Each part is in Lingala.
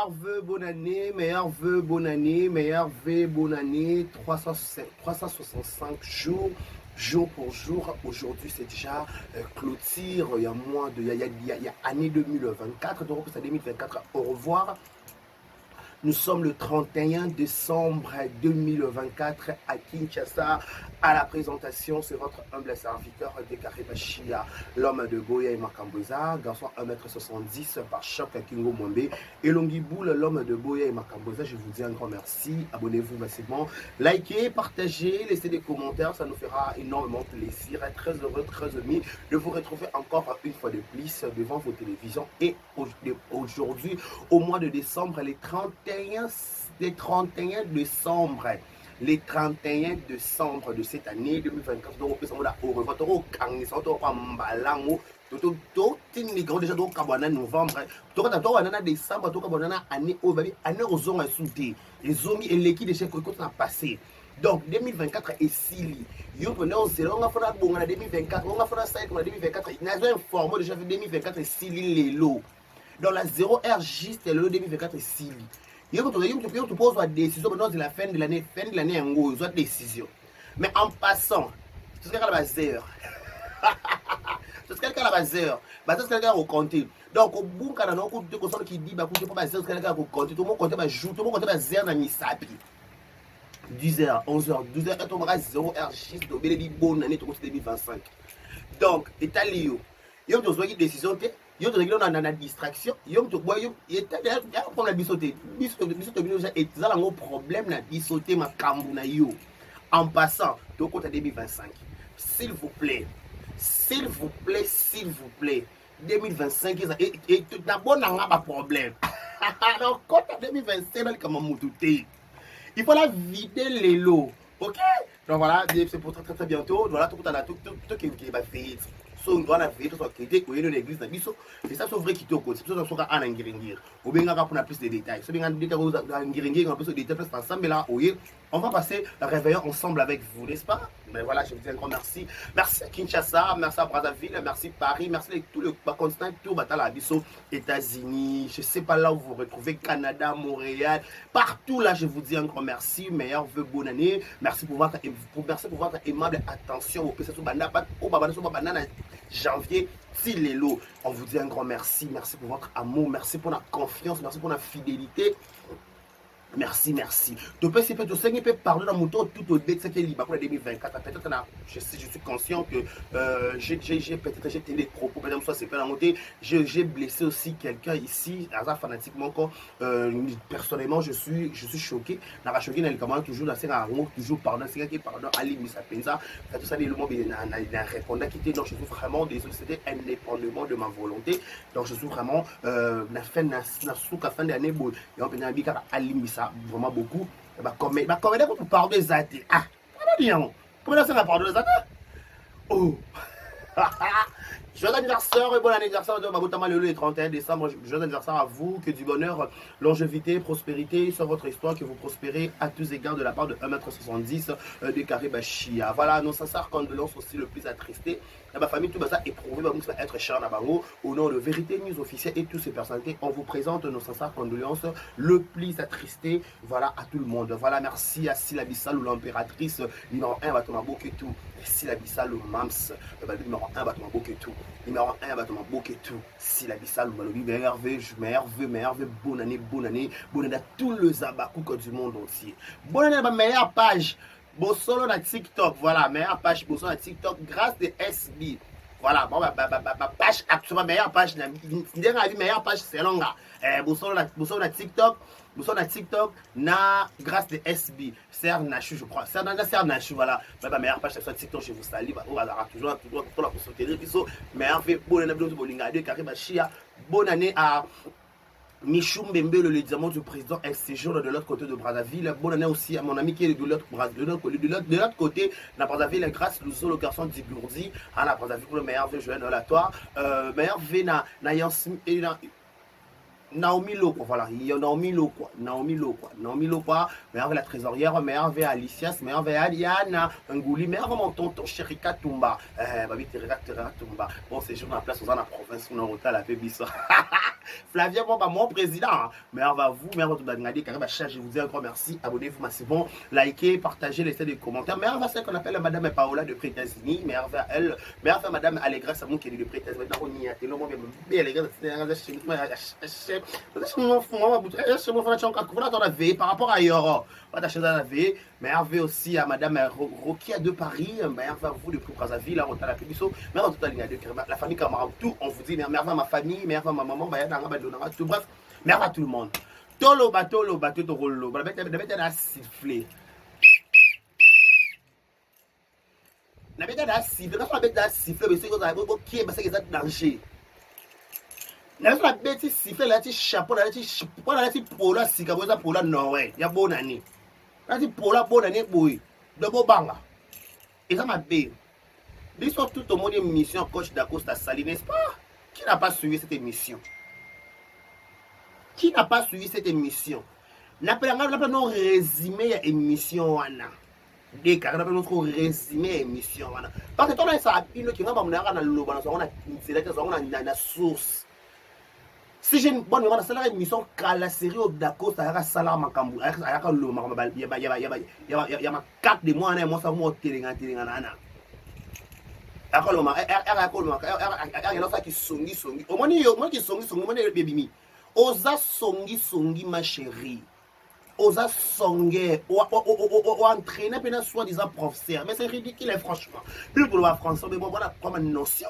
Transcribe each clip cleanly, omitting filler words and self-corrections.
meilleurs vœux, bonne année, meilleurs vœux, bonne année, meilleurs vœux, bonne année, 365 jours, jour pour jour. Aujourd'hui, c'est déjà clôture, il y a moins de, il y a année 2024, donc c'est 2024, au revoir. Nous sommes le 31 décembre 2024 à Kinshasa. À la présentation, c'est votre humble serviteur Décaré Bachia, l'homme de Goya et Makamboza, garçon 1m70 par choc à Kingo Mwembe. Et Longiboul, l'homme de Goya et Makamboza, je vous dis un grand merci. Abonnez-vous massivement, likez, partagez, laissez des commentaires, ça nous fera énormément plaisir. Très heureux, très heureux de vous retrouver encore une fois de plus devant vos télévisions. Et aujourd'hui, au mois de décembre, les 31 décembre, les 31 décembre de cette année 2024, donc au revoir, déjà donc kabana novembre to décembre to kabana année au babi année aux ongs souté les ongs et l'équipe de chef côté na passé. Donc 2024 est sili yo prenez on zéro on a fait bon en 2024 on a fait ça en 2024 il n'a informé déjà 2024 est sili les lots dans la 0 heure juste le 2024 est sili yo tu poses une décision maintenant c'est la fin de l'année en gros une décision mais en passant tout ce qu'à la base c'est quelqu'un à la base c'est quelqu'un au compter donc au bout quand on a un coup de qui dit bah pour pas c'est quelqu'un au compter tout le monde compter bah jour tout le monde compter bah zéro na misapi 10h 11h 12h et on aura 0 heure juste de belle bonne année tout 2025 donc état lié yo tu dois une décision te yo tu réglé na distraction yo tu bois yo état pour la bisoté et ça un problème na bisoté ma kambu na yo en passant to côté 2025 s'il vous plaît 2025 et d'abord n'a pas de problème. Alors quand 2025 comme il faut la vider les lots. OK? Donc voilà, c'est pour très bientôt. Voilà tout qui va faire. So on a fait tout ça qui était au l'église na biso. Et ça c'est vrai qui toko. C'est ça soka ana ngiringir. Au benga pour plus de détails. So benga détails ngiringir en plus de détails ensemble là, on va passer le réveillon ensemble avec vous, n'est-ce pas? Mais voilà, je vous dis un grand merci. Merci à Kinshasa, merci à Brazzaville, merci Paris, merci à tout le continent, tout le Abisso, États-Unis, je ne sais pas là où vous vous retrouvez, Canada, Montréal, partout là, je vous dis un grand merci. Meilleur vœu, bonne année. Merci pour votre aimable attention au janvier. On vous dit un grand merci. Merci pour votre amour, merci pour la confiance, merci pour la fidélité. Merci. Tu peux parler dans mon tour tout au début de cette libre pour 2024. Peut-être je suis conscient que j'ai tenu des propos, par exemple, soit c'est pas la montée. J'ai blessé aussi quelqu'un ici, fanatiquement. Personnellement, je suis choqué. Choqué dans le comment toujours toujours pardon, c'est qui pardon, Ali Misapenza. Tout ça, le mot n'a répondu qui était donc je suis vraiment désolé, c'était indépendamment de ma volonté. Donc je suis vraiment la fin de l'année, et on peut dire Ali Misapenza. Vraiment beaucoup. Comment vous parlez des athées? Ah, comment ça va parler des athées? Oh! Joyeux anniversaire et bon anniversaire de Mabotama le 31 décembre. Joyeux anniversaire à vous, que du bonheur, longévité, prospérité sur votre histoire, que vous prospérez à tous égards de la part de 1m70 de Karibachia. Voilà, nos sincères condoléances aussi le plus attristé. Ma famille, tout ça éprouvé, va être cher à Bango. Au nom de Vérité News officielle et toutes ces personnalités, on vous présente nos sincères condoléances le plus attristé. Voilà, à tout le monde. Voilà, merci à Silabissal ou l'impératrice numéro 1, Batomabo Ketou. Silabissal ou Mams, numéro 1, Batomabo Ketou. Numéro 1, Batomabo Ketou. Silabissal ou Malobi, meilleur vœu, bonne année à tous les abakouk du monde entier. Bonne année à ma meilleure page. Bossolo na TikTok, voilà, meilleure page Bossolo na TikTok grâce de SB. Voilà, bon, ma page actuellement, meilleure page, meilleure page c'est longa. Bossolo na TikTok, na grâce de SB. Serre Nachu, je crois. Serre Nachu, voilà. Ma meilleure page sur TikTok, je vous salue. On va toujours la soutenir. Meilleure vœu, bonne année, bonne année à Michou Mbembe, le diamant du président, est séjour de l'autre côté de Brazzaville. Bonne année aussi à mon ami qui est de l'autre côté, de Brazzaville, grâce Louzo, le garçon d'Igourdi, à la Brazzaville, pour le meilleur vœu joyeux Noël à toi. Meilleur vœu Naomi Loko, voilà, il y a Naomi Loko, meilleur vœu la trésorière, meilleur vœu Alicias, meilleur vœu Aliana, Ngouli, meilleur vœu mon tonton Cherika Tumba, Babi Terika Tumba. Bon, c'est jour dans la place, on est dans la province, on est en retard à la Pébiso. Flavien, mon président. Mais on va vous, mais on va tout regarder, car je vous dis encore merci. Abonnez-vous massivement, likez, partagez, laissez des commentaires. Mais on va celle qu'on appelle Madame Paola de États-Unis. Mais on va elle, mais on va Madame Allegra Samou qui est de États-Unis. Maintenant, on y a tellement bien les gars. Par rapport à Yoro, on va la veille. Mais on va aussi à Madame Rokia de Paris. Mais on va vous de Brazzaville, là, on a la publicité. Mais on a la famille Camara, tout, on vous dit, mais on va ma famille, mais on va ma maman, tout bref, mais on va tout le monde. Tolo bateau, to rolo. Bah, d'habitude, à siffler. D'habitude, à siffler. Quand on habite à siffler, mais c'est que ça va qui est parce que ça danger. D'habitude, la bête siffler, là, tu chapeau, là, tu chapeau, là, tu polo, si comme ça, polo, non, ouais, il y a bonne année. Là, tu polo, bonne année, boy, de beau banga. Et ça m'a bé. L'histoire tout au monde est mission coach d'Acosta Sali, n'est-ce pas? Qui n'a pas suivi cette émission? Qui n'a pas suivi cette émission? N'a pas non résumé l'émission. Dès qu'on a notre résumé l'émission. Parce que toi, ça a une qui n'a pas la source. Si j'ai une bonne mémoire, c'est l'émission car la série d'Acosta, il y a Salah Makambu, il y a 4 de mois, moi, ça m'a télé. Oza songi ma chérie. Oza songe ou entraîner pendant soi-disant professeur. Mais c'est ridicule franchement. Plus pour le français, mais bon, voilà comme une notion.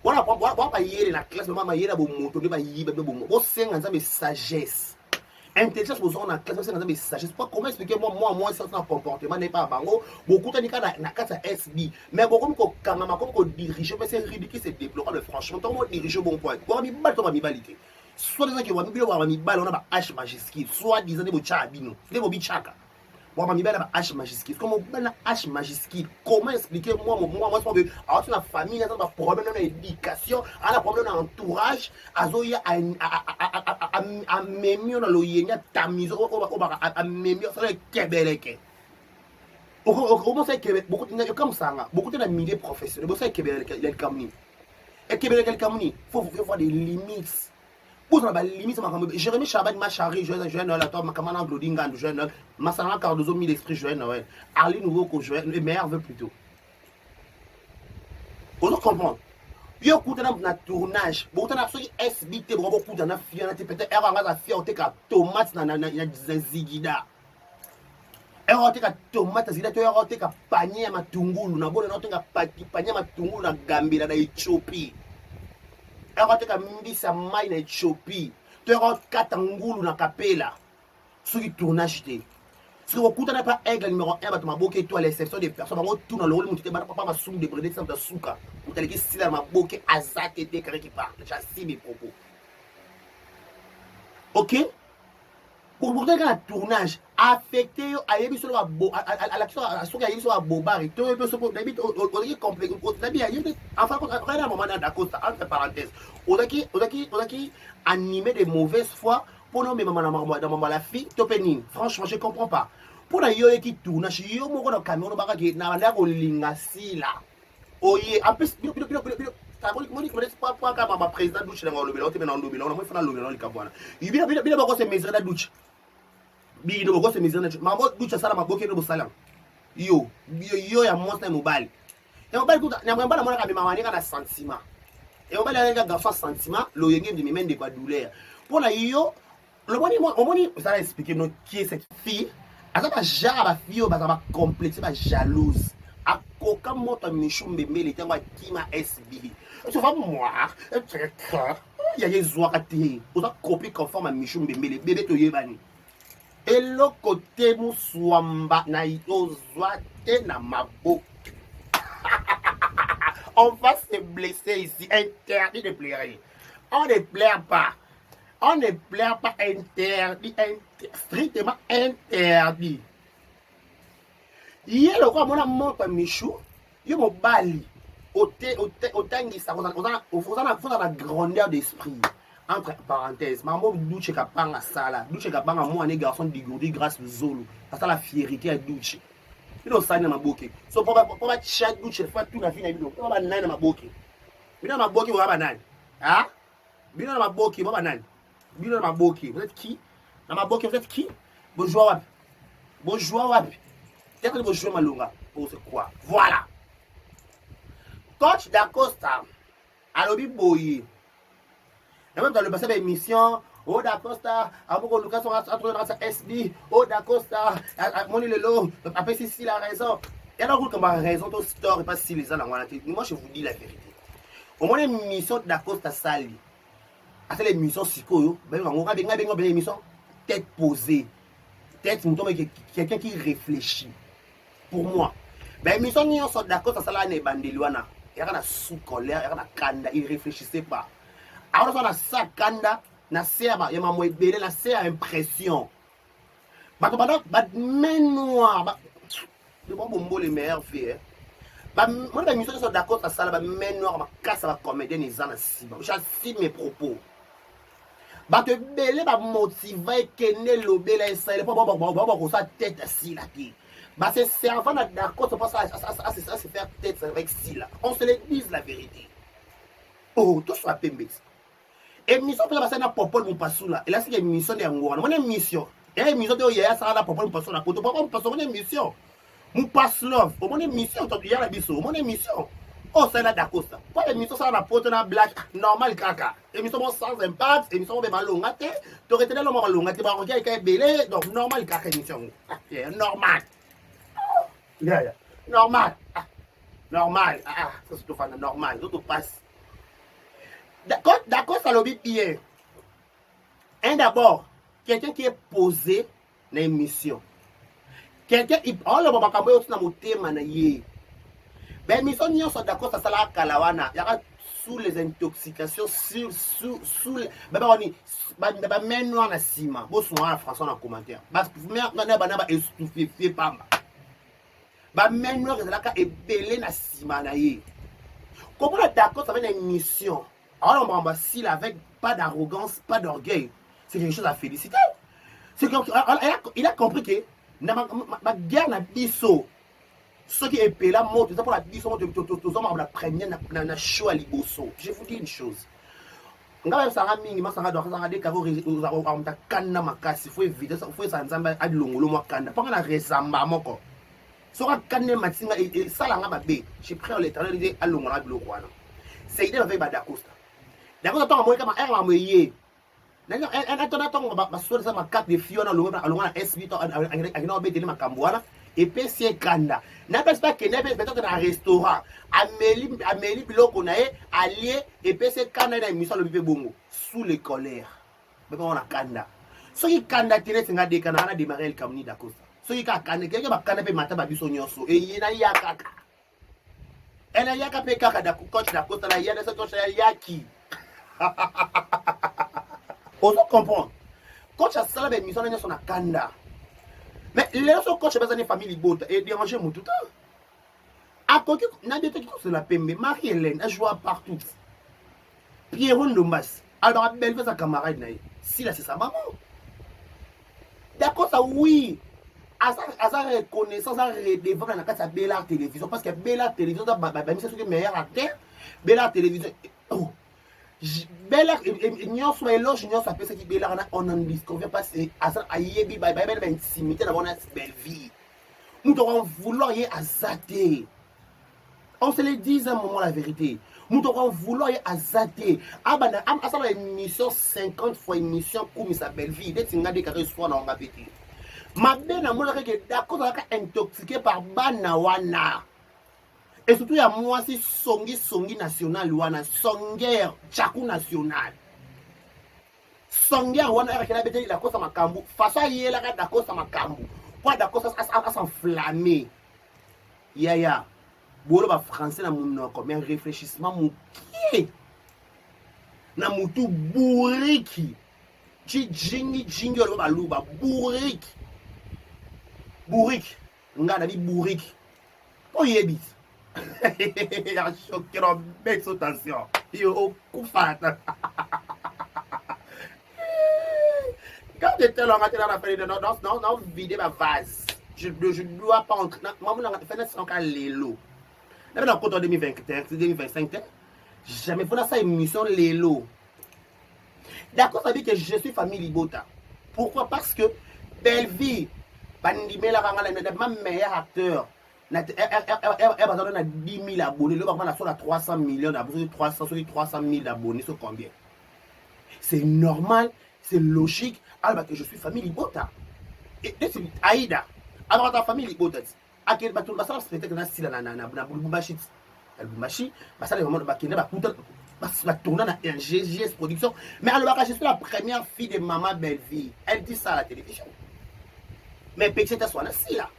Voilà pas hier la classe, mais hier la moto, mais hier bon c'est une sagesse. Intelligence pour on a classe c'est une sagesse. Pas comment expliquer moi ça un comportement n'est pas bango. Beaucoup de cas na carte SB. Mais bon comme ko kangama comme ko diriger mais c'est ridicule c'est déplorable franchement. Ton mot diriger bon point. Quoi mi bal to mi balité. Soit disant que wa mi bal on a H majuscule, soit disant des chabino. Des bobi chaka. Wa mi bal H majuscule. Comment bal H majuscule? Comment expliquer moi alors la famille a un problème dans l'éducation, a un problème dans l'entourage, azoya a memio dans le yenya tamizo a memio ça le kebeleke. Au c'est Québec beaucoup de comme ça beaucoup de milieux professionnels beaucoup c'est Québec le Cameroun. Et Québec le Cameroun, faut voir des limites. Pour la limite Jérémy Chabat m'a charré jeune la toi ma camarade Glodinga jeune Massana Cardozo mis l'esprit jeune ouais Arlie nouveau que jeune le meilleur veut plutôt. On comprend. Yo kuta na tournage beaucoup na so SBT beaucoup kuta na fiona te peut-être erreur nga fia o te ka tomate na zigida erreur te ka tomate zigida to erreur te ka panier matungulu na bona na te ka panier matungulu na Gambia na Ethiopie. Erreur te ka mbisa mai na Ethiopie to erreur katangulu na Kapela sur le tournage te. Si vous écoutez pas aigle numéro 1, tu m'as bloqué toi l'exception des personnes. On tourne dans le rôle, tu n'as pas ma somme de brûler ça de souka. Vous allez dire si la m'a bloqué Azak et Décret qui parle. J'ai mes propos. Ok? Pour vous dire un tournage affecté à l'action à ce qu'il y a eu sur la bobard et tout le monde d'habitude on est complet. Enfin, un moment d'accord, entre parenthèses. On a qui animé de mauvaise foi. Pour nous, maman la fille, franchement, je ne comprends pas. Pour la yo qui tourne, je suis au Cameroun, je suis au Lingasi là. Oye, en plus, je suis pas président de Douche, le moni, vous allez expliquer qui est cette fille. Elle va jamais fille, elle va complexer, elle va jalouse. À aucun moment, Michou Mbembe, il était qui m'a SB. Tu vas moi, il y a des oies vous avez copié conforme à Michou Mbembe, les bébés te yébani. Et le côté mousouamba, na yozoate na mabo. On va se blesser ici, interdit de pleurer. On ne pleure pas. On ne pleure pas interdit, strictement interdit. Hier, le roi, mon amour, Michou, il m'a bali. Autant la grandeur d'esprit. Entre parenthèses, maman, douche kapanga sala. Douche kapanga, moi, un garçon dégourdi grâce au Zolo. Parce que la fierté à douche. Il y a ça dans ma bouche. So, pour chaque douche, il faut tout la vie dans ma bouche. Il y a ma bouche, il y a ma bouche. Ah? Bino na maboki, baba nani? Bino na maboki. Vous êtes qui? Na maboki, vous êtes qui? Bonjour wapi. Bonjour wapi. Peut-être que bonjour malunga. Pour c'est quoi? Voilà. Coach Dacosta. Alobi boyi. Et même dans le passé d'émission, oh Dacosta, Aboko Lucas sont entrés dans sa SB, oh Dacosta, Moni Lelo, après si la raison. Et alors, comme raison, ton store et pas si les gens dans moi, je vous dis la vérité. Au moins, l'émission d'Dacosta Sali, c'est l'émission Siko, l'émission tête posée, tête, quelqu'un qui réfléchit. Pour moi, l'émission Nyon sort d'Dacosta Sali, Bandeluana, il y a sous colère, il y a kanda, il ne réfléchissait pas. Alors, on a ça kanda, na serba, il y a ma moébélé, na serba impression. Main noire, de bon bombo les meilleurs faits. Moi, la mission sont d'accord, ça, la main noire, ma casse, la comédien, les ans, j'assume mes propos. Te belé, motiver, qu'elle lobé, la SL, pour ça, tête assis là. C'est servant d'accord, c'est pas ça, c'est faire tête avec si là. On se le dise la vérité. Oh, tout soit pembès. Et mission, pour passer à Popol, mon passou là. Et là, c'est une mission de Angola. Mon mission. Et une mission de Yaya, ça va Popol, mon passou là. Pour mon passou, mon mission. Mon passe love. Mon émission, il y a la biseau. Mon émission. Oh, c'est là d'accord ça. Pas l'émission, ça va porter un black normal caca. Émission sans impact, émission de malongate. Tu aurais été là, malongate, tu vas regarder qu'il y a belé. Donc, normal caca émission. Normal. Normal. Normal. Ça c'est tout fan normal. Tout passe. D'accord, ça l'a dit hier. D'abord, quelqu'un qui est posé dans l'émission. Quelqu'un qui parle de thème. Ben, mission n'y sont d'accord, ça la kalawana. Il y a sous les intoxications, sous même noir na ciment. Bon, souvent en français en commentaire. Parce que même na estouffé pamba. Ba même noir est belé na ciment na yé. Comment d'accord, ça va une émission. Alors, on va s'il avec pas d'arrogance, pas d'orgueil. C'est quelque chose à féliciter. Il a compris que ma guerre n'a biso. Ce qui est payé là, c'est pour la biso, tous hommes la première na show à liboso. Je vous dis une chose. Nga ça va mingi, ça va doit ça va des cavo on ta kanna makasi, faut éviter ça, faut ça nzamba adlongolo mo kanna. Pas na resamba moko. So ka kanne matsinga et ça la ngaba be. J'ai pris l'éternel dit alongola biloko wana. C'est idée avec Badacosta. D'accord, attends, moi, comme un moyen. Attends, ma soeur, ça m'a carte de Fiona, à S8, et puis c'est Kanda. N'appelle pas que n'appelle pas dans un restaurant. Amélie Biloko Nae, allié, et puis c'est Kanda dans l'émission Le Bébé Bongo, sous les colères. Mais on a Kanda. Ce qui Kanda tire, c'est un des Canada, on a démarré le Camini d'Acosta. Ce qui Kanda, quelqu'un va Kanda, peut mater Babiso Nyonso, et il y a Yakaka. Elle a Yakaka, Kaka, coach d'Acosta, il y a des coachs, Yaki. On comprend. Coach a salé des missions dans son Kanda. Mais les autres coachs ont des familles bottes et déranger mon tout le temps. À côté, n'a pas été c'est la PMB. Marie-Hélène, elle joue partout. Pierrot Ndombas. Alors, elle fait sa camarade. Si là, c'est sa maman. D'accord, ça oui. À sa reconnaissance, à redevant dans la Bella Télévision. Parce que Bella Télévision, c'est le meilleur acteur. Bella Télévision. Oh. Bella, nous sommes éloges, nous sommes qui Bella, on en disconvient parce que à Yebi, intimité d'avoir une belle vie. Nous devons vouloir y azater. On se le dit à un moment la vérité. Nous devons vouloir y azater. Ah, ben, à ça, émission 50 fois émission comme sa belle vie. Dès que tu as des carrés, soit dans la bêtise. Ma belle, je d'accord, intoxiqué par Banawana. Et surtout, il y a moi aussi Songi national, Wana, Songer, Tchakou national. Songer, Wana, il y a la cause à ma cambo. Face à y la cause à ma cambo. Quoi, d'accord, ça s'enflammer. Ya. Bolo ba français na mon comme un réfléchissement mon qui na mutu bourriki. Jingi lo ba luba bourriki. Bourriki. Nga na bi bourriki. Oh yebit. Il a choqué dans belle tension. Il est coup fat. Quand j'étais là, on a fait dans vider ma vase. Je ne dois pas entrer. Moi, je vais faire encore l'élo. Dans le compte en 2025, jamais fait ça émission l'élo. D'accord, ça veut dire que je suis famille Libota. Pourquoi? Parce que Belle-Vie, Bandimela Rangala, ma meilleur acteur. Elle a 10 000 abonnés. Le moment, elle a 300 millions d'abonnés, 300 000 abonnés, c'est combien? C'est normal, c'est logique. Alors que je suis famille Libota. Et c'est Aïda. Alors ta famille Libota. À quel bateau, ça va se faire dans style na Bulbumbashi. Bulbumbashi, ça les moments de Bakine, va tourner dans un GGS production. Mais alors, je suis la première fille de Maman Belle-Vie. Elle dit ça à la télévision. Mais peut-être soit là.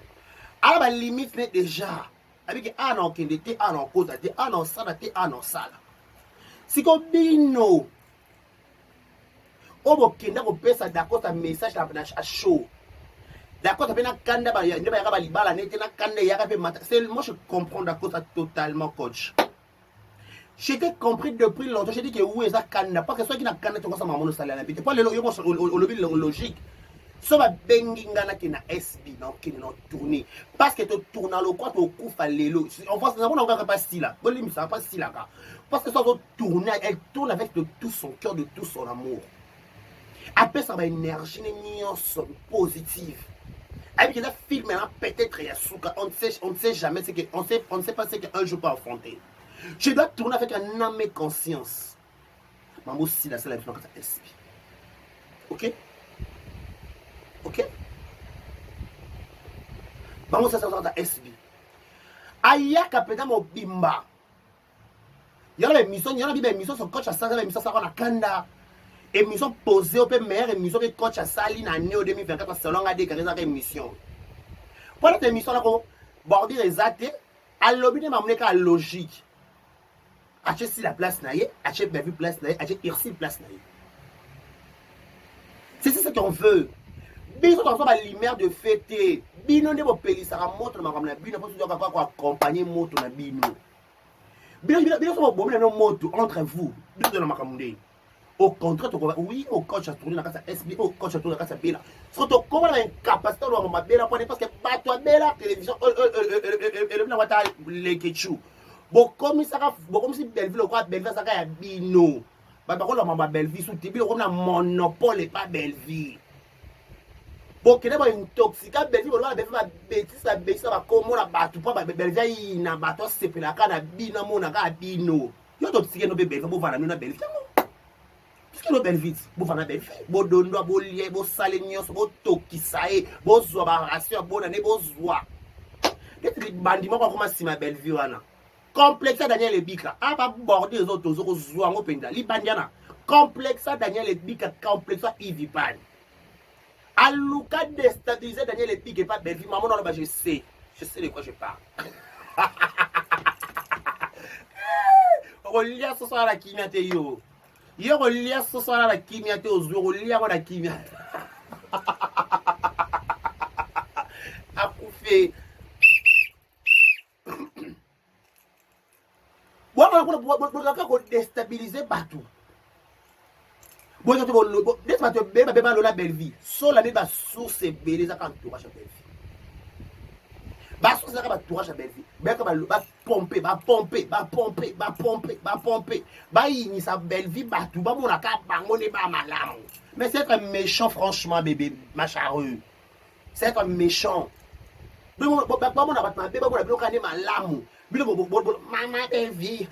Alors, la limite est déjà. Avec un an qui était un an côté, un an ça, un an ça. Si comme bino, on va kenda ko pesa d'accord un message à chaud. D'accord, tu as un kanda ba ya ndeba ya ba libala nete na kanda ya ka pe mata. C'est moi je comprends d'accord totalement coach. J'ai compris depuis longtemps, j'ai dit que oui, ça kanda parce que soit qui na kanda tu commences à maman salaire na bité. Pas le logique. So ba bengingana ki na SB na ki na tourner parce que tu tournes le quoi tu kufa lelo. En France nous avons pas style là. Bon limite ça pas style là parce que ça tourner, elle tourne avec de tout son cœur, de tout son amour. Après ça va énergie positive. Avec le film peut-être il y a souka, on ne sait jamais ce que on ne sait pas ce qu'un jour peut affronter. Je dois tourner avec un âme et conscience. Maman aussi la seule comme ça SB. OK? OK? Maman ça ça SB. Aya kapeda mo bimba. Yala émission, yala biba émission sur coach à ça, émission ça na kanda. Émission posée au meilleure émission que coach à Sali na Néo 2024 selon a déclaré sa émission. Pour cette émission là ko bordir exacté, à lobby de mamne ka logique. Ache si la place na yé, ache Belle-Vie place na yé, ache Irsi place na yé. C'est ce qu'on veut. Bino dans sa lumière de fêter. Bino ne bo pelisa moto na makamna bino pour toujours quoi accompagner moto na bino. Bino so bo na moto entre vous. Bino de la makamundé. Au contraire, oui, au coach a tourné dans la SB, au coach a tourné dans la Bella. Surtout, comment on a une capacité de ma Bella parce que pas toi Bella télévision, le na wata les ketchou. Bon comme ça, bon comme si Belle-Vie le quoi Belle-Vie ça ka bino. Ba ba ko la ma Belle-Vie sous tibi comme na monopole et pas Belle-Vie. Bon que ba intoxica Belle-Vie on va Belle-Vie ba bêtise ba comment la batu pas Belle-Vie na bato sepela ka na bino mona ka bino. Yo to tsike no Belle-Vie bo vana na Belle-Vie. Qu'est-ce que Belle-Vie? Vous faites Belle-Vie. Vous donnez, vous liez, vous salez, vous toquez, vous zoa, rassurez, vous donnez, vous zoa. Qu'est-ce que bandit, moi, comment si ma Belle-Vie, wana? Complexe Daniel Ebika. Ah, pas border les autres, vous zoa, vous penda. Li bandiana. Complexe Daniel Ebika, complexe Ivipan. Alouka déstabiliser Daniel Ebika et pas Belle-Vie. Maman, non, je sais de quoi je parle. On lit ce soir la kimia yo. Yo relia ce soir la kimia te aux relia la kimia. A couper. Bon on déstabiliser partout. Bon tu bon laisse-moi te beba la Belle-Vie. So la ba source belé ça quand tu vas Belle-Vie. Ba source ça ba tourage à Belle-Vie. Ba pomper. Ba ini sa Belle-Vie ba tout ba mon aka bangone ba malamu. Mais c'est un méchant franchement bébé machareux. C'est un méchant. Ba mon abattement bébé ba bon kané malamu. Maman Belle-Vie,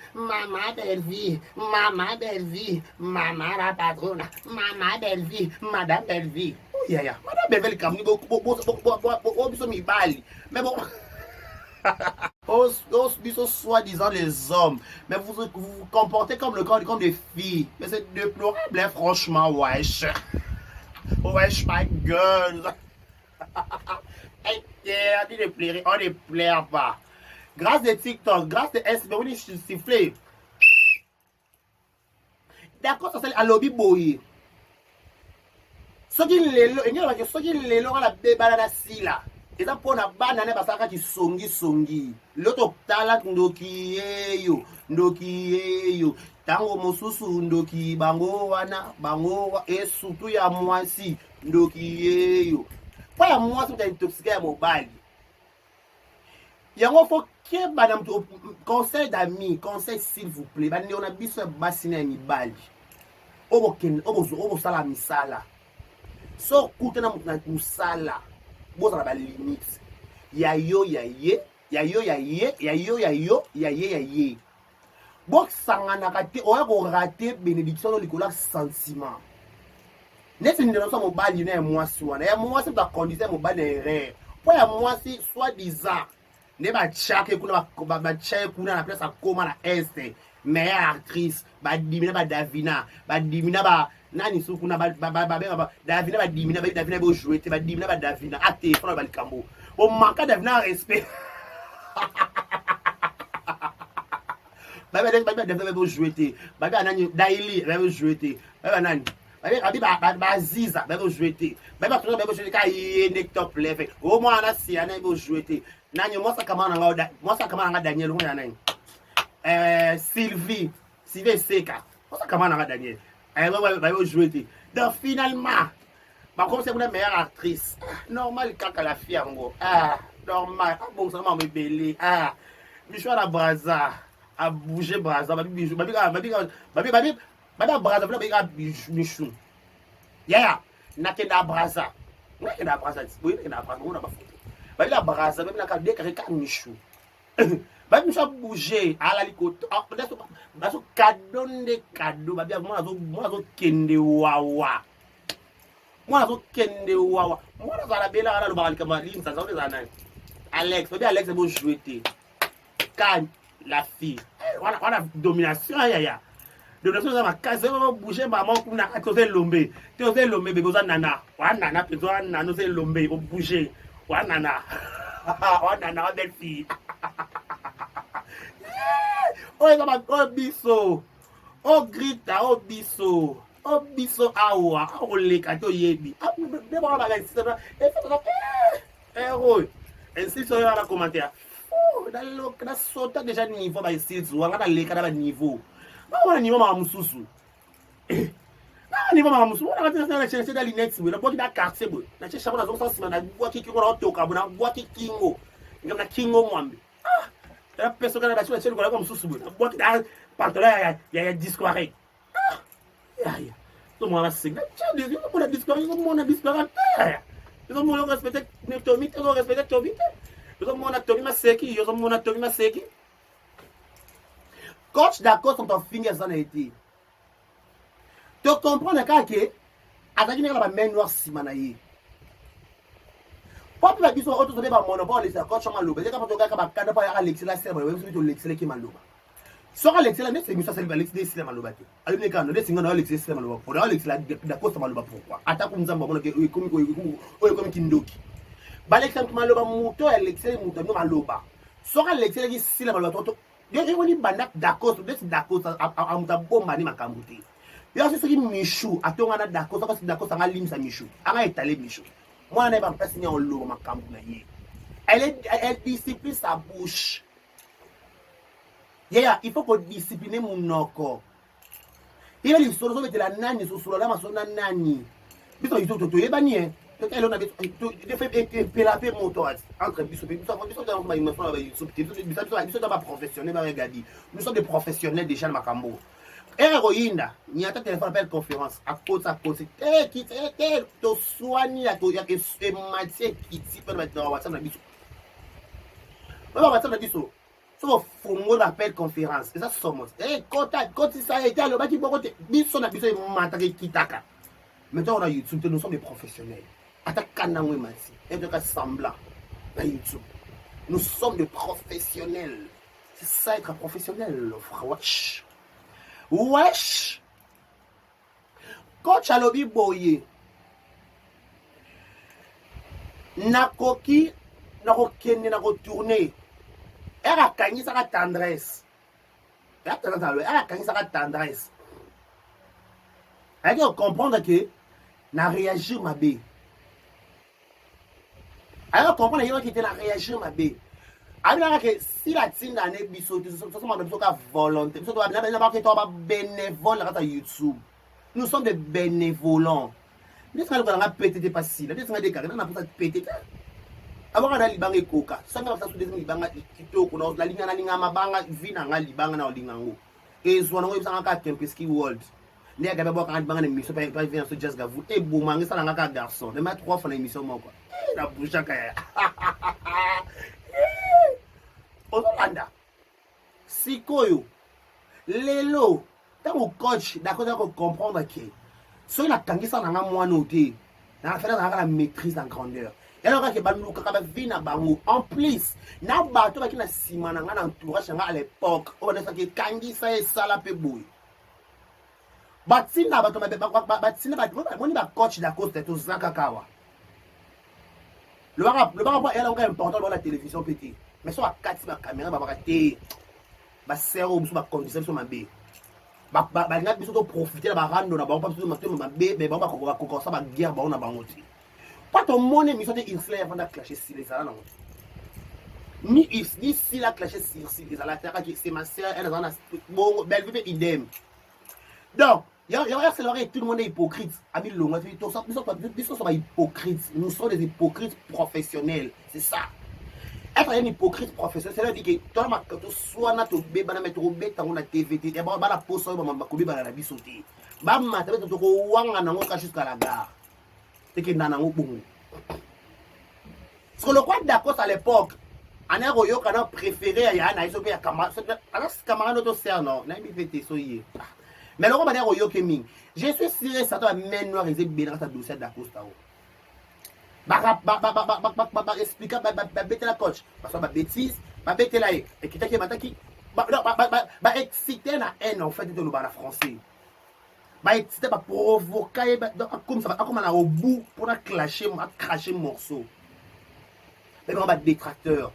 maman la patronne, maman Belle-Vie, madame Belle-Vie. Oh yeah. Madame Belle-Vie comme ni biso mi bali. Mais bon biso soi-disant les hommes, mais vous vous comportez comme des filles. Mais c'est déplorable franchement, wesh my gueule. On ne plaire pas. Grâce de TikTok, grâce de SB, on est sifflé. D'accord, ça c'est à lobby boy. Ce qui est la bébala la sila. Et ça pour na banane parce que tu songi. L'autre tala ndoki yo. Tango mosusu ndoki bango et surtout ya mwasi ndoki yo. Pas ya mwasi t'es intoxiqué à mobile. Yango faut que madame conseil d'amis, conseil s'il vous plaît. On a besoin de bassiner mi bali. obo sala misala so kuta na musala boza na ba limite ya yo ya ye ya yo ya ye ya yo ya yo ya ye ya ye bosanganaka te oya korate bénédiction no likolo ya sentiment neti ndelo so mobali na ya mwasi wana ya mwasi bakondise mobali na erreur po ya mwasi soi-disant nde batiake kuna batiake kuna na place akoma na este meilleure actrice badimina badavina badimina nani so kuna davina badimina davina bojouer te badimina badavina ate fona balikambo bomanka davina respect davina bojouer te nani daily bojouer te nani baziza bojouer te bojouer ka yende top level o mwana si ana bojouer te nani mwasa kama nga Daniel ngona nani Sylvie Seka mwasa kama nga Daniel bojouer te donc finalement comme c'est une meilleure actrice normal kaka la fille yango normal bon ça m'a belé bichou na braza a bouger braza babi braza vla bichou ya nakenda braza nakenda braza oui nakenda braza on a pas photo babi la braza même la ka décret ka michou babi michou bouger ala likoto baso kadonde kado babi moi zo kende wawa moi zo kende wawa moi na zala bela ala lo bakali kama limsa za za nani Alex babi Alex bo jouer te kan la fille wana domination ya domination za makaze ba bouger maman kuna atoze lombe bebe za nana wa nana pezo nana ze lombe o bouger wa nana wa belle fille o biso o grita o biso awa o leka to yebi de ba ba ga sita héros ainsi sur la commentaire na sota déjà niveau ba isizu wanga na leka na ba niveau ba niveau ma mususu na niveau ma mususu na ka chercher dans l'inex we na boki da quartier bo na chercher bona zo sima na boki kingo na toka bona boki kingo ngam na kingo mwambe la personne qui a la chercher ko comme mususu bo na boki da pantalon ya discoire ya to mo na signa cha de ko na discoire ko mo na discoire ko mo respecter Tomi ko respecter Tomi yo mona Tomi Maseki coach d'accord sont en fingers en été tu comprends que azaki na ba main noire simanaye pop la biso auto de ba monopole les coach maloba ka potoka ka ba kada pa ya Alex la serbe we so Alex ki maloba so Alex la ne c'est miso sel Alex de sile maloba te ali ne ka no de singa no Alex sile maloba pour Alex la d'accord ça maloba pourquoi atako mzamba bona ke comme kindoki balexam maloba muto Alex muto no maloba so Alex ki sile maloba to yo woni banda d'accord amuta bomba ni makambuti yo c'est ce qui michou atonga na d'accord ça c'est d'accord ça ngalim sa michou anga étaler michou moi na ba mpasi ni on lo makambu na ye elle discipline sa bouche il faut qu'on discipline munoko il est sur de la nani sur la masona nani biso yito to yebani elle on a des fait pélaper moto entre biso dans ma image sur YouTube biso pas professionnel regarder nous sommes des professionnels déjà dans makambo héroïne ni ata téléphone appel conférence à cause qui to soigner à to ya que matière qui type dans WhatsApp na biso WhatsApp na biso so fongo l'appel conférence et ça somos quand ça été le baki boko biso na biso mataki kitaka maintenant on a YouTube nous sommes des professionnels atakana ngwe mati et de semblant na YouTube nous sommes des professionnels c'est ça être professionnel frère wesh coach alobi boye nakoki nakokende nakotourner era kanyisa ka tendresse era kanyisa ka tendresse il faut comprendre que na réagir mabe alors comprendre qu'il était na réagir mabe alors que si la tinda ne biso biso ka volonté biso doit na ba que bénévole à YouTube nous sommes des bénévolents nous sommes pas péter pas si nous sommes des gars na pas péter avant na libanga ekoka sanga ba sudezi libanga kitoko na linga mabanga vina nga libanga na linga ngo ezwa ngo ibisanga ka Kempeski World ne ga ba quand ba na émission pas venir sur Jazz Gavou et boumang ça nga ka garçon de mettre 3 fois na émission moi quoi la bouche kaya ozolanda sikoyo lelo tango coach d'accord d'accord comprendre que so la tangisa na mwana ote na faire la maîtrise en grandeur et alors que baluka ka ba vina bango en plus na bato ba kina sima na nga na entourage nga à l'époque on a ça que kangisa et sala pe boy batina bato batina bato moni ba coach d'accord c'est tout ça kakawa le barapo elle est important dans la télévision petit mais sur la carte la caméra ba raté ba sero biso ba condition biso mabe ba nga biso to profiter ba rando na ba pas biso mabe mais ba ko ça ba guerre ba on na bango ti pas ton monnaie mission de inflation avant de clasher si les ala ni si la clasher si les ala terre qui c'est ma sœur elle dans bon belle vie idem donc il y a c'est vrai tout le monde est hypocrite ami longa tout ça nous sommes hypocrites nous sommes des hypocrites professionnels c'est ça être un hypocrite professionnel c'est là dit que toi ma to soit na to be bana mettre be tango na TVT et ba la pose ba ma ko be bana na bisoté ba ma tabe to ko wanga na ngoka jusqu'à la gare c'est que nana ngobungu ce que le quoi d'accord à l'époque ana royo kana préféré ya na iso be ya camarade to ser non na mi vete so yé mais le quoi royo keming je suis sûr ça doit main noire et bien dans dossier d'Acosta expliquer bête la coach parce que ba bêtise ba bête là et qui t'a qui mataki ba exciter na haine en fait de le bala français ba exciter ba provoquer comme ça comme on a au bout pour la cracher morceau mais on va détracteur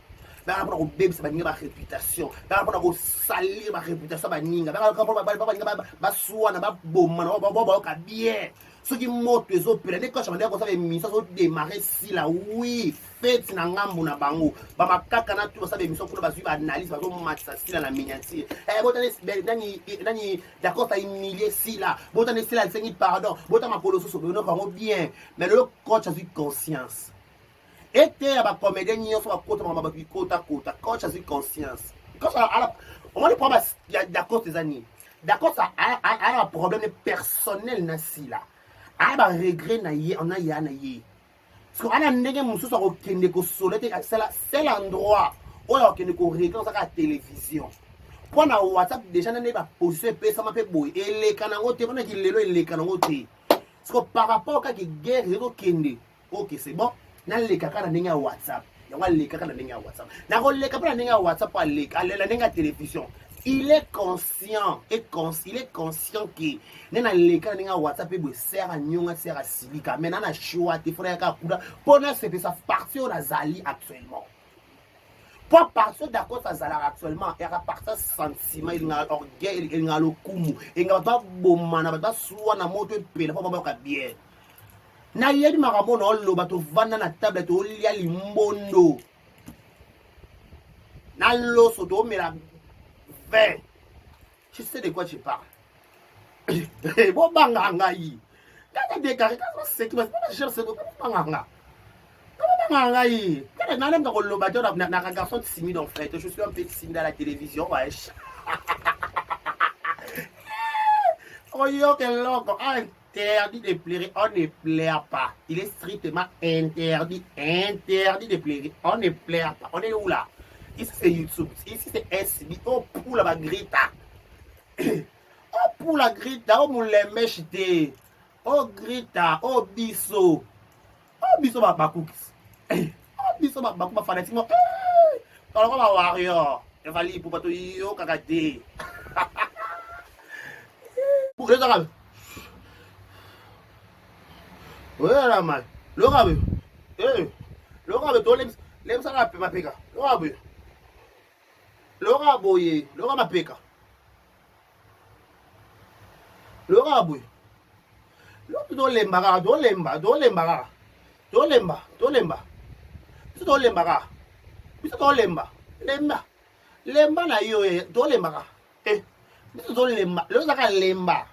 ba pour bébé ça ba ninga ba réputation ba pour salir ba réputation ba ninga ba suana ba bomma ba ka bien ceux qui montent les autres les coachs mandé comme ça émission ça démarrer si là oui fait na ngambo na bango ba makaka na tout ça émission pour ba suivre analyse ba match ça si là la miniature botane nani d'accord ça humilier si là botane si là le seigneur pardon botane makolo so no bango bien mais le coach a eu conscience et t'es ba comédien nyo so ba kota coach a eu conscience quand ça on va le prendre d'accord ces années d'accord ça a un problème personnel na si là a ba regret na ye on a ya na ye parce que ana ndenge mususu ko kende ko solete c'est l'endroit où on kende ko regret ça ka télévision pour na WhatsApp déjà na ba poser pe ça m'a fait boy et les kanango te on a ki lelo les kanango te parce que par rapport à qui guerre ko kende OK c'est bon na le kaka na ndenge WhatsApp yango le kaka na ndenge WhatsApp na ko le kaka na ndenge WhatsApp pa le la ndenge télévision il est conscient il est conscient que nena leka ninga WhatsApp e sert à nyonga sert à silika mais na choix te frère ka kuda pona c'est ça partir au Zali actuellement pour partir d'accord ça Zali actuellement et à partir sentiment il nga orgueil il nga lokumu il nga ba bomana ba suwa na moto pela pour ba ka bien na yedi makambo na lo ba to vanda na table to lia limbondo na lo so do mela je sais de quoi tu parles. Bon, banganga yi. Quand tu déclaré, quand c'est que je cherche ce banganga. Comment banganga yi? Quand tu n'as pas le bateau, na garçon timide en fait. Je suis un peu timide à la télévision, wesh. Oh yo, quel loco. Interdit de pleurer, on ne pleure pas. Il est strictement interdit de pleurer. On ne pleure pas. On est où là? Ici c'est YouTube, ici c'est SB, oh pour la grita. Oh pour la grita, oh mon lemèche té. Oh grita, oh biso. Oh biso ma cookies. Oh biso ma fanatique. Alors on va warrior. Il va lire pour pas tout yo kakate. Pour les arabes. Ouais la mal. L'arabe. L'arabe toi l'aime ça la ma peka. L'arabe. Laura boye, Laura mapeka. Laura boye. Laura lemba. Lemba na yo do lemba. Do lemba. Lo zaka lemba.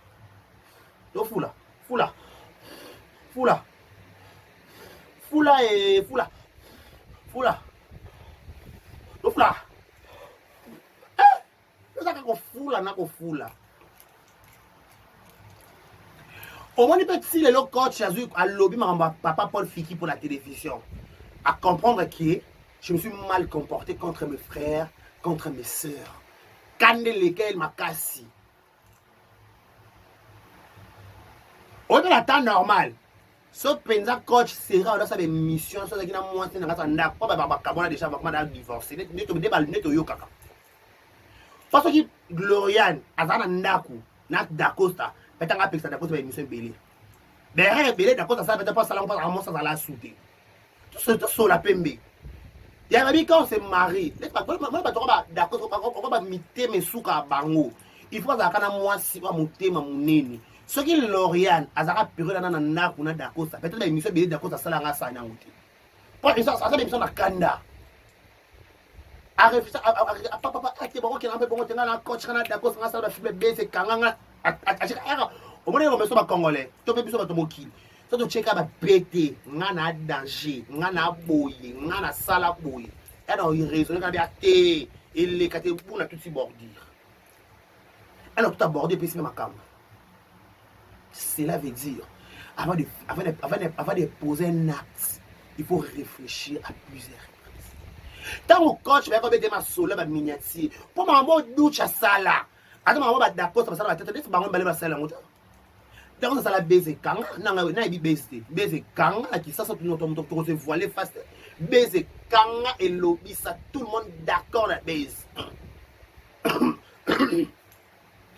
Do fula. Do fula. Saka kofula na kofula Au moins, si le coach a lobby papa Paul Fiki pour la télévision, à comprendre que je me suis mal comporté contre mes frères, contre mes sœurs. Quand lesquels m'a cassé. On est dans le temps normal. Sauf que coach sera dans sa mission, ça qui n'a moins de temps, pas déjà divorcé. Parce que Gloriane, Azana Ndaku, Nat Dacosta, peut-être un peu ça Dacosta émission belé. Derrière belé Dacosta ça peut-être pas salon pas à ça la souté. Tout ce sur la PMB. Il y a dit quand on se marie, moi pas Dacosta on va miter mes souka bango. Il faut ça kana moi si moi monter ma muneni. Ce qui Loriane, Azara période na Ndaku na Dacosta, peut-être émission belé Dacosta ça la ngasa na outé. Pour ça ça émission na Kanda. Arrête ça papa ati bon qui n'a pas bon tenga la coach kana d'accord ça va faire baiser kanganga au moins on me so ba congolais to pe biso ba to mokili ça to check ba pété ngana danger ngana boye ngana sala boye et donc il raison quand bien té il les caté pour na tout si bordure alors tout aborder puis c'est ma cam cela veut dire avant de poser un acte il faut réfléchir à plusieurs. Tant que coach va mettre ma solo ma miniature pour maman douche sala attends maman va d'accord ça va tête de maman balé sala moto donc ça la baiser kanga na bi baiser kanga qui ça tout notre se voiler face baiser kanga et lobby ça tout le monde d'accord la base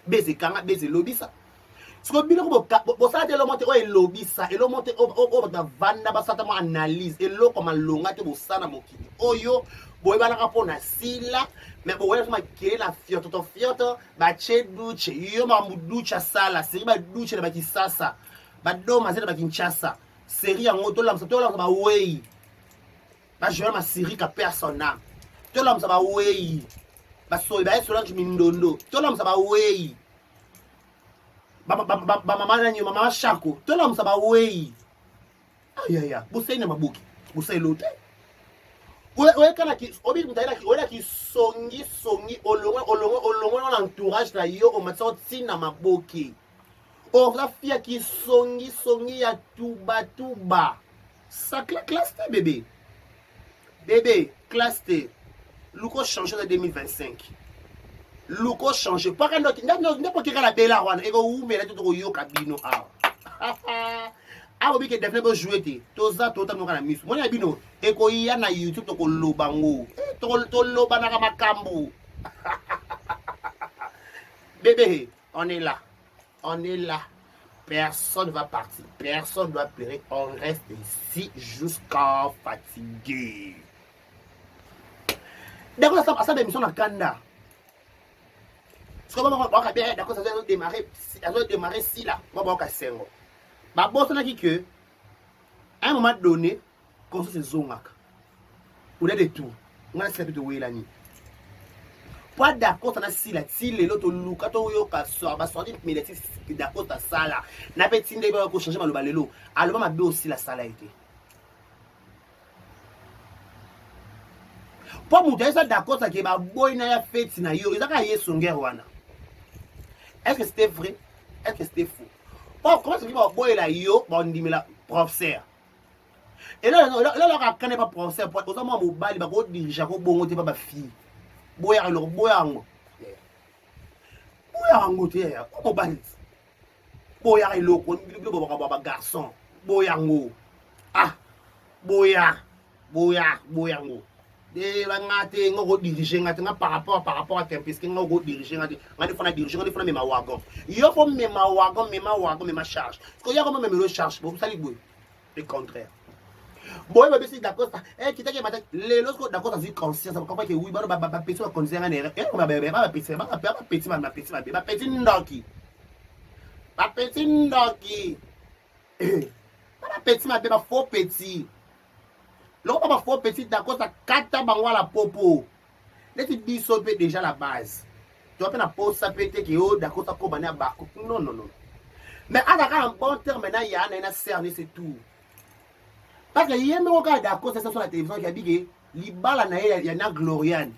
baiser kanga baiser lobby ça ce que bino bo ça de le monter o lobby ça et le monter o ba vanda ba ça analyse et lo comme longa te bo sana mokili oyo boy bala kapona sila mais bo wena ma kele la fioto ba che duche yo ma muducha sala seri ba duche ba kisasa ba doma zela ba kinchasa seri ya ngoto la msato ba wei ba jouer ma série ka persona to la msa ba wei ba so ba so la mindondo to la msa ba wei ba mama na nyo mama shako to la msa ba wei ayaya busai na mabuki busai lote oye kana ki obi mutaila ki ola ki songi olongo na entourage na yo o matsa tina maboki o la fia ki songi ya tuba ça classe bébé classe T Luko changer en 2025 Luko changer pas quand n'a pas que la bella wana ego umela tout yo kabino ah obi ke defle bo jouer te toza tota no kana misu mona bino eko iya na YouTube to loba ngo to loba na makambo bébé on est là personne va partir personne doit pleurer on reste ici jusqu'à fatigué d'accord ça émission na Kanda ce que on bien d'accord ça va démarrer si là on va ka sengo ba boss na ki que à un moment donné comme ça c'est zongaka ou de tout on a fait de wela ni pas d'accord ça na si la ti le loto luka to yo ka so ba so mais d'accord ta sala na petit ndé ba ko changer maloba lelo aloba ma be aussi la sala été pour muta ça d'accord ça ke ba boy na ya fête na yo ezaka yesonger wana est-ce que c'était vrai est-ce que c'était faux oh comment c'est que boy la yo bon ndimela professeur et là on connaît pas professeur pour ça moi mobile ba ko dirige ko bongo te ba fille boya lo boyango te ko mobile boya lo ko ndimelo ba garçon boyango ah boyango de la ngate ngo diriger ngate nga par rapport à tempes que ngo diriger ngate ngade fona diriger ngade fona mema wagon yo fo mema wagon mema charge parce que ya comme mema charge bon ça li boy le contraire boy ba bisi d'accord eh kitake mata le losko d'accord ça c'est conscience ça comprend que oui ba petit ba conscience ngane eh ba petit ndoki ba petit ma ba faux petit l'on va faire petit d'accord ça kata bangwa la popo les biso peut déjà la base tu vas pas pose ça peut que yo d'accord ça ko bana ba non mais à un bon terme maintenant il y a un service c'est tout parce que yeme ko ka d'accord ça sur la télévision qui a dit que libala na il y a Gloriane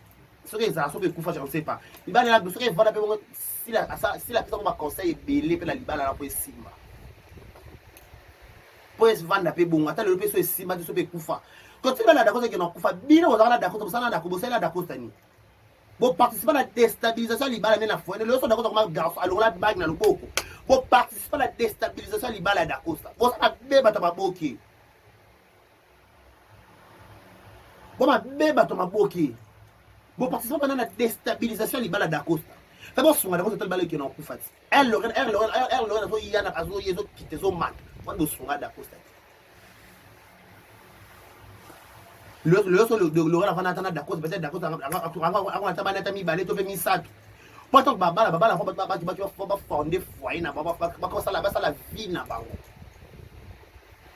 ce que ça so peut kufa je ne sais pas libala la ce que va la si la personne va conseiller belé pe la libala la pour simba poes vanda pe bongo ata le pe so esima so pe kufa quand tu vas la d'accord que non kufa bino on la d'accord ça na d'accord c'est la d'accord tani bon participer à la déstabilisation libala na foine le so d'accord comme garçon alors la bague na loboko bon participer à la déstabilisation libala d'accord ça bon ça beba ta maboki bon ma beba ta maboki bon participer à la déstabilisation libala d'accord ça bon songa d'accord tel balé que non kufa elle l'aurait so yana azo yezo kitezo man on songa d'accord ça le la fana tana d'accord peut-être d'accord on a tabana tami balé to fe mi sac pourtant baba la va fonder foyer na baba comme ça la vie na bango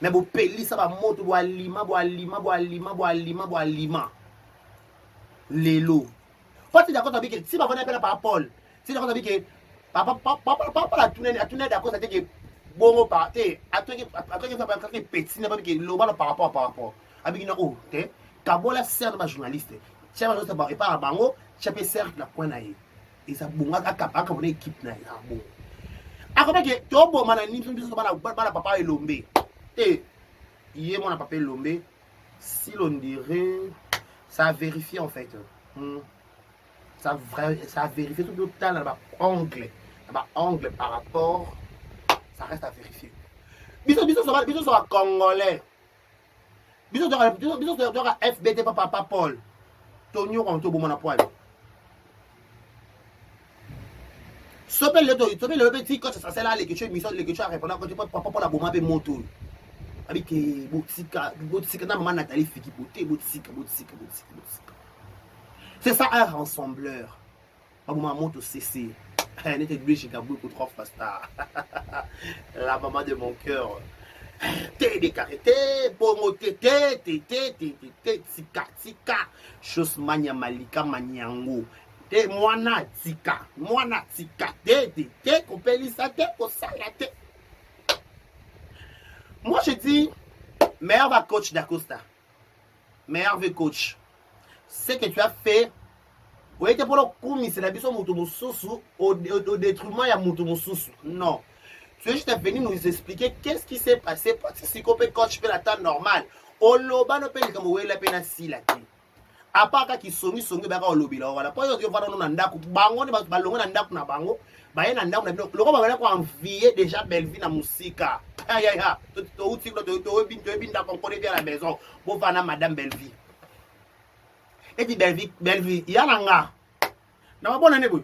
mais bo peli ça va moto bo alima lelo pas d'accord avec si ba fana pela par Paul si d'accord avec papa la tourner d'accord ça que bongo pa te atoki ça pas que petit na pas que lo ba par rapport avec na oh te kabola sert ma journaliste tu vas rester et par bango tu peux servir la point na et ça bonga aka bonne équipe na ya bon akoma que to bo mana ni biso bana papa elombe hier mon papa elombe si l'on dirait ça a vérifié en fait ça a vérifié tout le temps là-bas angle par rapport ça reste à vérifier biso ça congolais biso doka FBT papa Paul tonyo quand to bomona poil sopel le petit coach ça c'est là les questions mission les questions à répondre quand tu papa pour la bomba be moto avec botika na maman Nathalie Fiki botika c'est ça un rassembleur pas bomba moto CC elle était douée chez Kabou pour 3 pasta la maman de mon cœur t'es décarité bongo tika chose manya malika manyango te mwana tika te kopelisa te kosala te moi je dis meilleur coach d'Acosta meilleur coach c'est que tu as fait oui que pour le coup c'est la biso mutu mususu au détriment ya mutu mususu non. Tu es juste venu nous expliquer qu'est-ce qui s'est passé parce que si on peut coach peut la temps normal au loba no peut comme ouais la peine si la ti à part ka ki songi ba ka lobi la voilà pas yo vana no ndako bango ne ba longo na ndako na bango ba ye na ndako na bino loko ba bana ko envier déjà belle vie na musika ya to uti to binda ko bien à la maison bon vana madame belle vie et puis belle vie ya nga na bona ne boy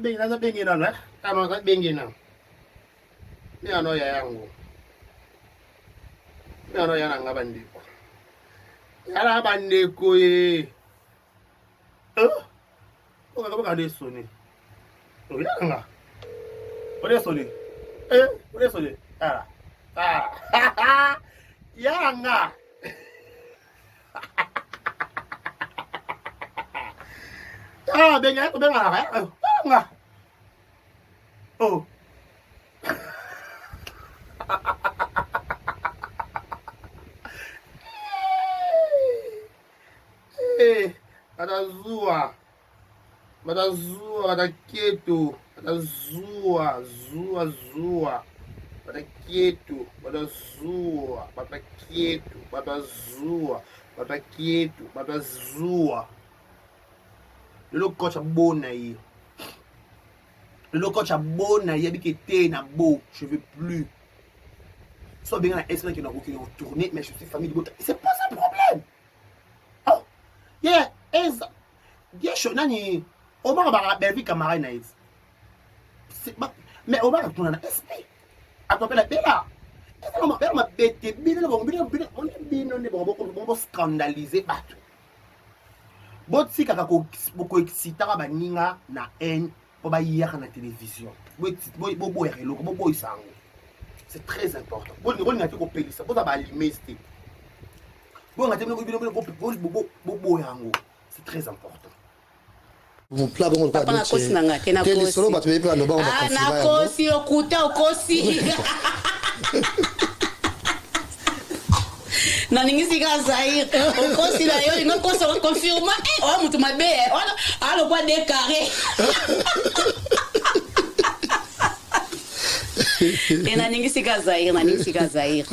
bengi na no kama ka bengi na ni ano ya yangu ni ano ya nga bandiko yala bandiko oka de soni o ya nga o de soni ya nga benga nga oh Batazua batakietu batazua le coach abona yi le coach abona yi abiki te na beau je veux plus soit bien na esprit qui n'a aucune tourner mais je suis famille de c'est pas un problème oh yeah nani Omar ba belvi camarade naïs mais Omar tourne na esprit atopé la bella et ma bête bino ne bon scandaliser bato boti kaka ko exciter ba ninga na haine po ba yaka na télévision bo ya reloko bo isango c'est très important bon ngati ko pelisa bo ba limester bon ngati bo yango c'est très important. Mon plat bon pas na kosi nanga te na kosi solo bato bepa no ba on va na kosi okuta okosi na ningisi ka Zaire okosi la yo ngo kosi confirma o mutu mabe alo kwa décarré naningisika Zaire